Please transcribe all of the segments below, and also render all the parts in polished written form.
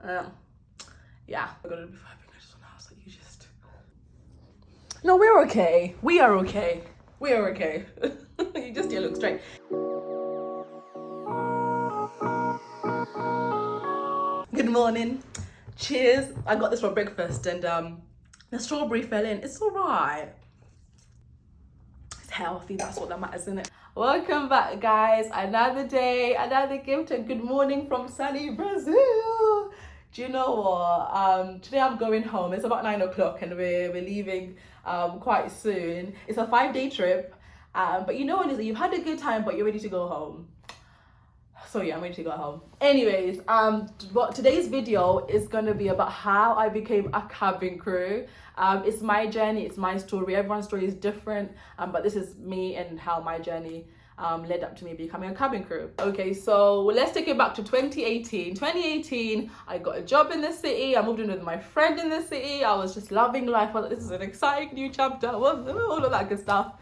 Yeah, we're gonna be vibing. I just want a house like you just. No, we're okay. We are okay. We are okay. You just didn't look straight. Good morning. Cheers. I got this for breakfast and the strawberry fell in. It's alright. It's healthy, that's what that matters, isn't it? Welcome back, guys. Another day, another gift, and good morning from sunny Brazil. Do you know what? Today I'm going home. It's about 9 o'clock and we're leaving quite soon. It's a 5-day trip. But you know what it is? You've had a good time, but you're ready to go home. So yeah, I'm ready to go home. Anyways, today's video is going to be about how I became a cabin crew. It's my journey, it's my story. Everyone's story is different, but this is me and how my journey led up to me becoming a cabin crew. Okay, so let's take it back to 2018. 2018, I got a job in the city. I moved in with my friend in the city. I was just loving life. I was like, this is an exciting new chapter, all of that good stuff.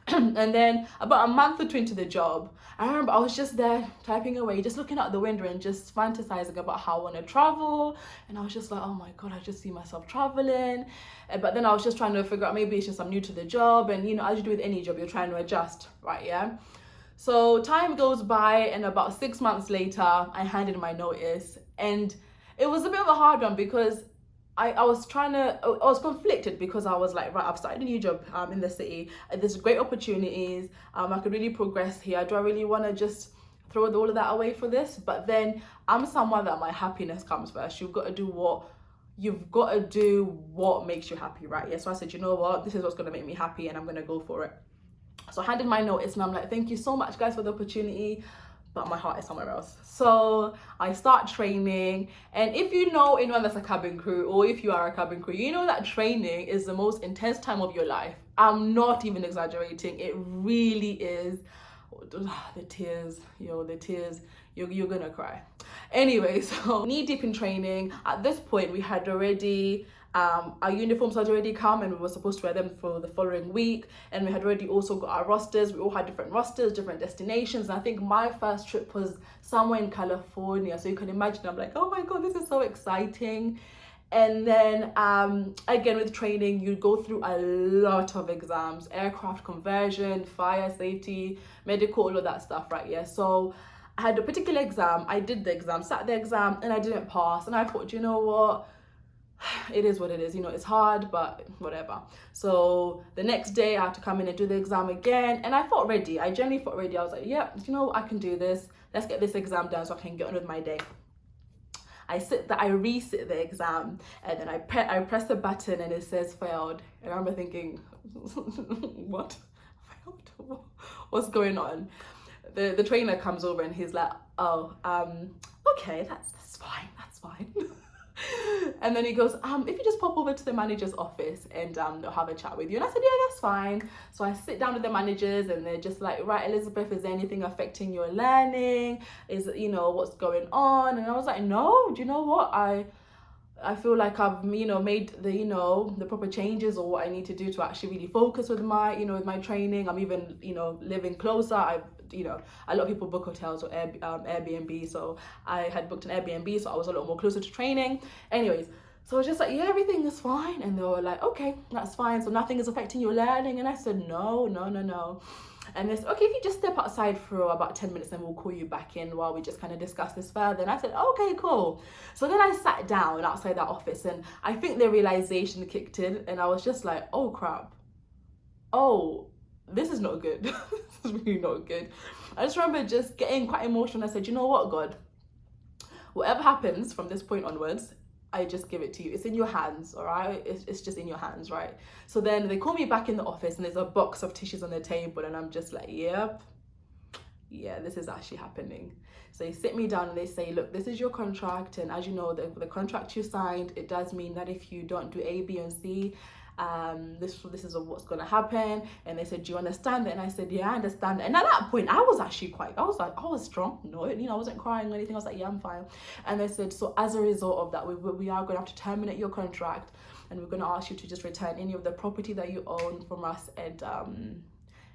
And then about a month or two into the job, I remember I was just there typing away, just looking out the window and just fantasizing about how I want to travel. And I was just like, oh my God, I just see myself traveling. But then I was just trying to figure out, maybe it's just I'm new to the job. And, you know, as you do with any job, you're trying to adjust, right? Yeah. So time goes by and about 6 months later, I handed my notice. And it was a bit of a hard one because I was conflicted because I was like, right, I've started a new job in the city. There's great opportunities. I could really progress here. Do I really want to just throw all of that away for this? But then I'm someone that my happiness comes first. You've got to do what makes you happy, right? Yeah. So I said, you know what? This is what's going to make me happy and I'm going to go for it. So I handed my notice and I'm like, thank you so much, guys, for the opportunity. But my heart is somewhere else. So I start training, and if you know anyone that's a cabin crew, or if you are a cabin crew, you know that training is the most intense time of your life. I'm not even exaggerating. It really is. The tears, you're gonna cry. Anyway, so knee deep in training. At this point, we had already our uniforms had already come and we were supposed to wear them for the following week, and we had already also got our rosters. We all had different rosters, different destinations, and I think my first trip was somewhere in California, so you can imagine I'm like, oh my God, this is so exciting. And then again with training, you go through a lot of exams: aircraft conversion, fire safety, medical, all of that stuff, right? Yeah. So I had a particular exam. I did the exam, sat the exam, and I didn't pass. And I thought, you know what, it is what it is, you know, it's hard, but whatever. So the next day I had to come in and do the exam again, and I felt ready. I genuinely felt ready. I was like, yeah, you know, I can do this. Let's get this exam done so I can get on with my day. I resit the exam, and then I press the button and it says failed. And I remember thinking, what? Failed? What's going on? The trainer comes over and he's like, oh, okay, that's fine. And then he goes, if you just pop over to the manager's office and they'll have a chat with you. And I said, yeah, that's fine. So I sit down with the managers and they're just like, right, Elizabeth, is there anything affecting your learning? Is, you know, what's going on? And I was like, no, do you know what? I feel like I've, you know, made the proper changes or what I need to do to actually really focus with my training. I'm even, living closer. A lot of people book hotels or Airbnb. So I had booked an Airbnb, so I was a lot more closer to training. Anyways, so I was just like, yeah, everything is fine. And they were like, okay, that's fine. So nothing is affecting your learning. And I said, no. And they said, okay, if you just step outside for about 10 minutes, then we'll call you back in while we just kind of discuss this further. And I said, okay, cool. So then I sat down outside that office, and I think the realization kicked in, and I was just like, oh crap. Oh, this is not good. This is really not good. I just remember just getting quite emotional. I said, you know what, God, whatever happens from this point onwards, I just give it to you. It's in your hands, all right? It's just in your hands, right? So then they call me back in the office and there's a box of tissues on the table, and I'm just like, yep, yeah, this is actually happening. So they sit me down and they say, look, this is your contract, and as you know, the contract you signed, it does mean that if you don't do A, B, and C, this is what's going to happen. And they said, do you understand that? And I said, yeah, I understand. And at that point I was strong. No, I wasn't crying or anything. I was like, yeah, I'm fine. And they said, so as a result of that, we are going to have to terminate your contract, and we're going to ask you to just return any of the property that you own from us, and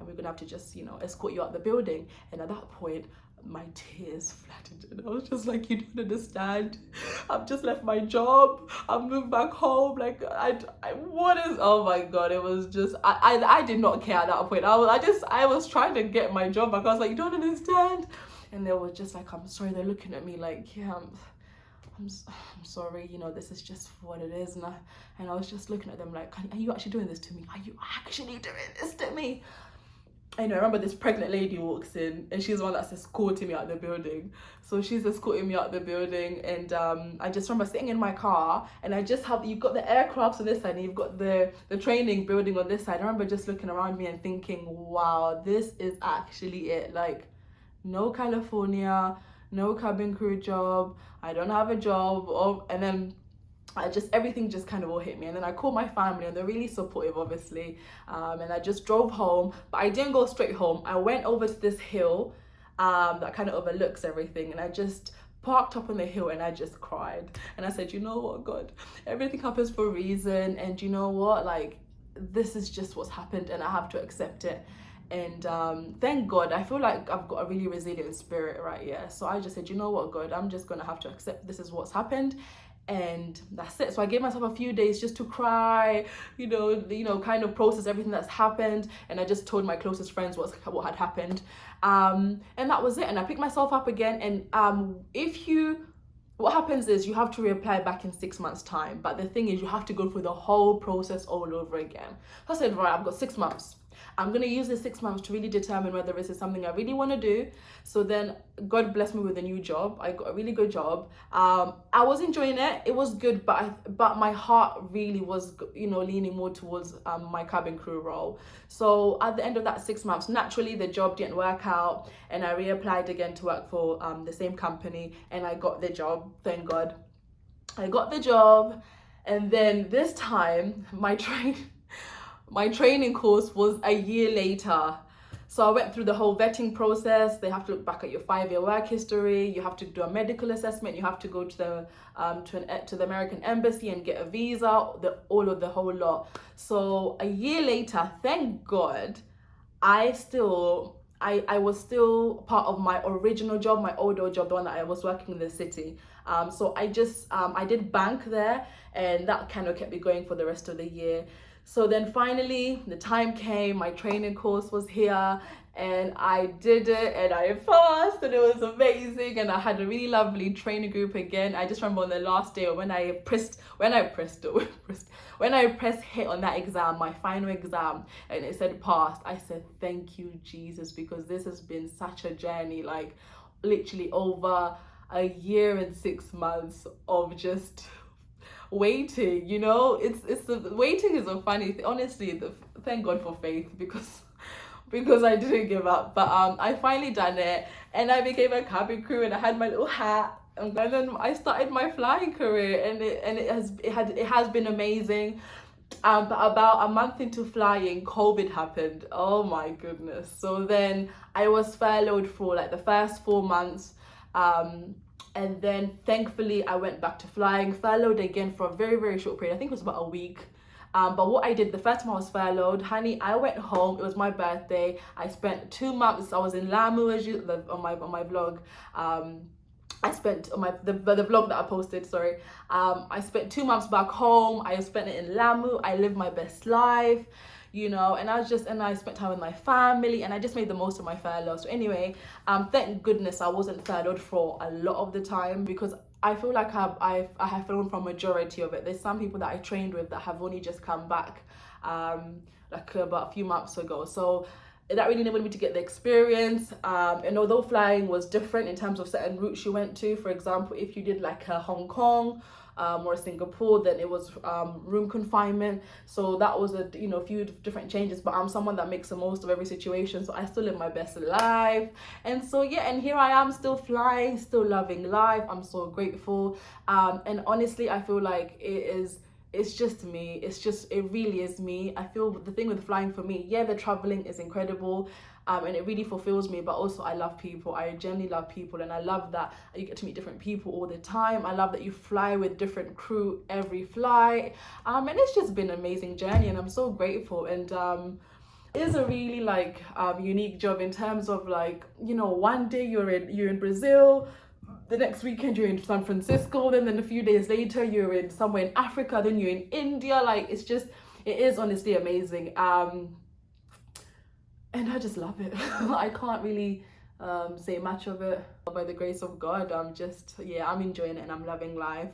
we're going to have to just escort you out the building. And at that point, my tears flooded, and I was just like, you don't understand. I've just left my job. I've moved back home. Like, what is? Oh my god! It was just, I did not care at that point. I was trying to get my job back. I was like, you don't understand. And they were just like, I'm sorry. They're looking at me like, yeah, I'm sorry. You know, this is just what it is. And I was just looking at them like, are you actually doing this to me? Are you actually doing this to me? I know, I remember this pregnant lady walks in, and she's the one that's escorting me out the building. So she's escorting me out the building, and I just remember sitting in my car, and you've got the aircrafts on this side, and you've got the training building on this side. I remember just looking around me and thinking, wow, this is actually it. Like, no California, no cabin crew job, I don't have a job, and then everything just kind of all hit me. And then I called my family, and they're really supportive, obviously, and I just drove home. But I didn't go straight home. I went over to this hill that kind of overlooks everything, and I just parked up on the hill, and I just cried. And I said, you know what, God, everything happens for a reason, and you know what, like, this is just what's happened, and I have to accept it. And thank God, I feel like I've got a really resilient spirit, right? Yeah. So I just said, you know what, God, I'm just gonna have to accept this is what's happened, and that's it. So I gave myself a few days just to cry, you know, kind of process everything that's happened. And I just told my closest friends what had happened, and that was it. And I picked myself up again. And what happens is you have to reapply back in 6 months' time. But the thing is, you have to go through the whole process all over again. So I said, right, I've got 6 months. I'm going to use the 6 months to really determine whether this is something I really want to do. So then God blessed me with a new job. I got a really good job. I was enjoying it. It was good, but my heart really was, you know, leaning more towards my cabin crew role. So at the end of that 6 months, naturally the job didn't work out, and I reapplied again to work for the same company, and I got the job. Thank God. I got the job, and then this time my training course was a year later. So I went through the whole vetting process. They have to look back at your 5-year work history. You have to do a medical assessment. You have to go to the American embassy and get a visa, the whole lot. So a year later, thank God, I was still part of my original job, my old job, the one that I was working in the city. So I did bank there, and that kind of kept me going for the rest of the year. So then finally the time came, my training course was here, and I did it, and I passed, and it was amazing, and I had a really lovely training group again. I just remember on the last day when I pressed hit on that exam, my final exam, and it said passed, I said, thank you, Jesus, because this has been such a journey, like literally over a year and 6 months of just waiting. You know, it's the waiting is a funny thing, honestly. Thank God for faith, because I didn't give up. But I finally done it, and I became a cabin crew, and I had my little hat, and then I started my flying career, and it has been amazing. But about a month into flying, COVID happened. Oh my goodness. So then I was furloughed for like the first 4 months, and then thankfully I went back to flying, furloughed again for a very, very short period. I think it was about a week. But what I did, the first time I was furloughed, honey, I went home. It was my birthday. I spent 2 months. I was in Lamu, on my vlog. I spent on the vlog that I posted. Sorry. I spent 2 months back home. I spent it in Lamu. I lived my best life, you know, and I spent time with my family, and I just made the most of my furlough. So anyway, thank goodness I wasn't furloughed for a lot of the time, because I feel like I have flown for a majority of it. There's some people that I trained with that have only just come back, like about a few months ago. So that really enabled me to get the experience. And although flying was different in terms of certain routes you went to, for example, if you did like a Hong Kong or Singapore, then it was room confinement. So that was a few different changes, but I'm someone that makes the most of every situation, so I still live my best life. And so yeah, and here I am still flying, still loving life. I'm so grateful, and honestly I feel like it's just me. It really is me. I feel the thing with flying for me, yeah, the traveling is incredible, and it really fulfills me, but also I love people. I genuinely love people, and I love that you get to meet different people all the time. I love that you fly with different crew every flight, and it's just been an amazing journey, and I'm so grateful. And It is a really like unique job in terms of like, you know, one day you're in Brazil, the next weekend you're in San Francisco, then a few days later you're in somewhere in Africa, then you're in India. Like it is honestly amazing. And I just love it. I can't really say much of it. By the grace of God, I'm enjoying it and I'm loving life.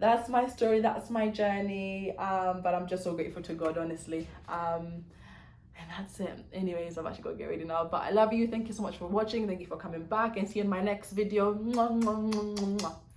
That's my story, that's my journey, but I'm just so grateful to God, honestly. And that's it. Anyways, I've actually got to get ready now, but I love you. Thank you so much for watching. Thank you for coming back, and see you in my next video. Mwah, mwah, mwah, mwah.